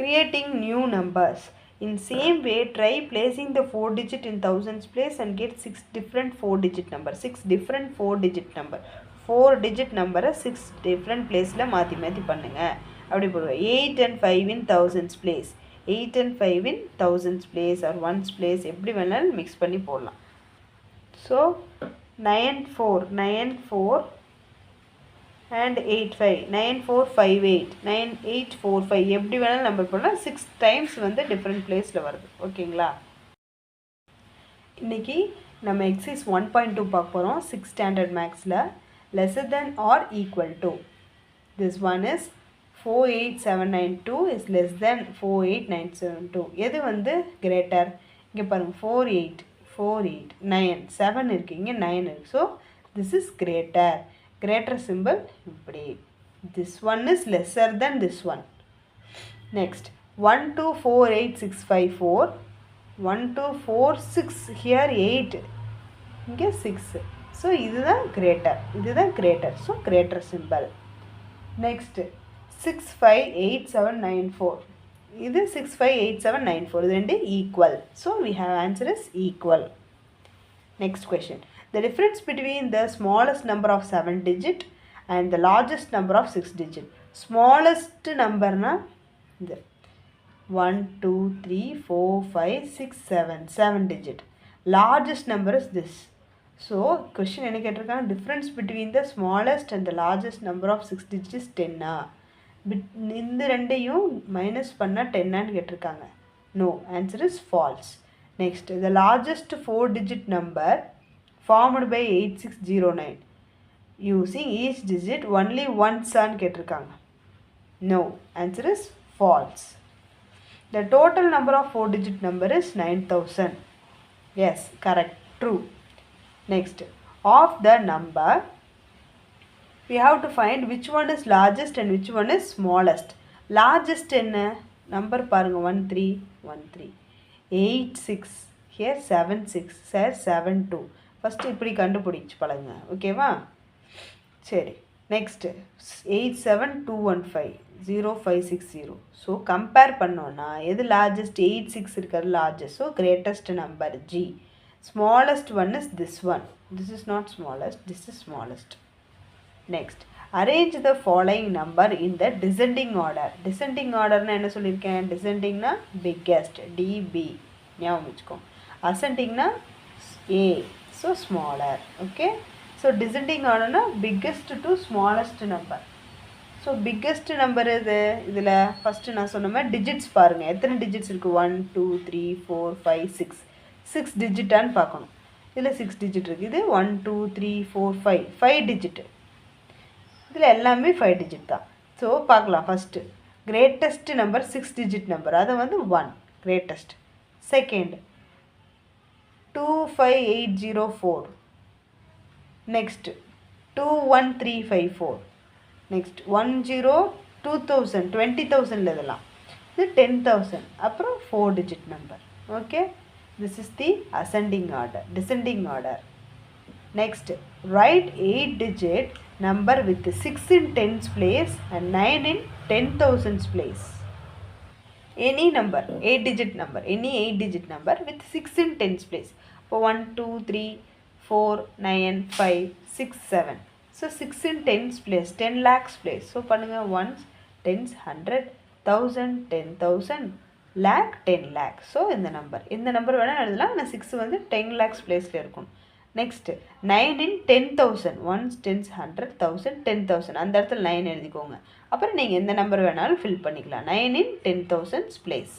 Creating new numbers. In same way, try placing the 4 digit in thousands place and get 6 different 4 digit number. 6 different 4 digit number. 4 digit number 6 different place la மாத்தி மாத்தி பண்ணுங்க. அப்படி போடுங்க. 8 and 5 in thousands place. 8 and 5 in thousands place or ones place எப்படி வேணாலும் mix பண்ணி போடலாம். So 94 and 85 9458 9845 எப்படி வேணாலும் நம்பர் போடலாம். 6 டைம்ஸ் வந்து டிஃப்ரெண்ட் பிளேஸில் வருது. ஓகேங்களா? இன்றைக்கி நம்ம எக்ஸைஸ் 1.2 பார்க்க போகிறோம் 6th ஸ்டாண்டர்ட் மேக்ஸில். lesser than or equal to. This one is 48792 is less than 48972. எது வந்து greater? இங்கே பாருங்கள் 48 9 இருக்குது, இங்கே 9 இருக்குது. So this is greater. Greater symbol இப்படி. This one is lesser than this one. Next 1248654 1246 here 8 இங்கே 6. ஸோ இதுதான் greater. So greater symbol. Next 658794 இது 658794 இது ரெண்டு equal. So we have answer is equal. Next question. The difference between the smallest number of 7 digit and the largest number of 6 digit. Smallest number na இது 1 2 3 4 5 6 7 digit. Largest number is this. So question என்ன கேட்டிருக்காங்க, difference between the smallest and the largest number of 6 digit is 10. இந்த ரெண்டையும் minus பண்ணால் 10 கேட்டிருக்காங்க. No, answer is false. Next, the largest 4 digit number formed by 8609 using each digit only once ஆன்னு கேட்டிருக்காங்க. No, answer is false. The total number of 4 digit number is 9000. Yes, correct, true. Next, of the number we have to find which one is largest and which one is smallest. Largest என்ன number பாருங்க 13 86 here 76 here 72. First இப்படி கண்டுபிடிச்சு பழங்க. ஓகேவா? சரி. Next 87215 0560. So compare பண்ணோன்னா எது largest? 86 இருக்கிறது largest. So greatest number G. Smallest one is this one. This is not smallest. This is smallest. Next, arrange the following number in the descending order. Descending order na enna solliruken? Descending na biggest DB ஞாபகம் வச்சுக்கோங்க. Ascending na A, so smaller. Okay, so descending order na biggest to smallest number. So biggest number இது இதில் first நான் சொன்ன மாதிரி digits பாருங்கள். எத்தனை digits இருக்குது? 1 2 3 4 5 6 6 digitaன்னு பார்க்கணும். இதில் 6 digit இருக்குது. இது 1 2 3 4 5 digit. இதில் எல்லாமே 5 digit தான். ஸோ பார்க்கலாம். First greatest number 6 digit number, அதை வந்து 1 கிரேட்டஸ்ட். செகண்ட் 25804. நெக்ஸ்ட் 21354. நெக்ஸ்ட் 20 20,000 இதெல்லாம் இது 10,000. அப்புறம் 4 digit number. Okay, this is the ascending order. Descending order. Next, write 8 digit number with 6 in tens place and 9 in 10,000s place. Any number 8 digit number, any 8 digit number with 6 in tens place. For 1 2 3 4 9 5 6 7. So 6 in tens place, 10 lakhs place. So பண்ணுங்க ones, tens, 100, 1000, 10,000, lakh, 10 lakh. So இந்த number வேணால் எழுதலாம். ஆனால் 6 வந்து 10 lakhs பிளேஸில் இருக்கும். Next 9 in 10,000. Ones, tens, 100, 1000, 10,000. அந்த இடத்துல 9 எழுதிக்கோங்க. அப்புறம் நீங்கள் எந்த நம்பர் வேணாலும் ஃபில் பண்ணிக்கலாம். 9 in 10,000 பிளேஸ்.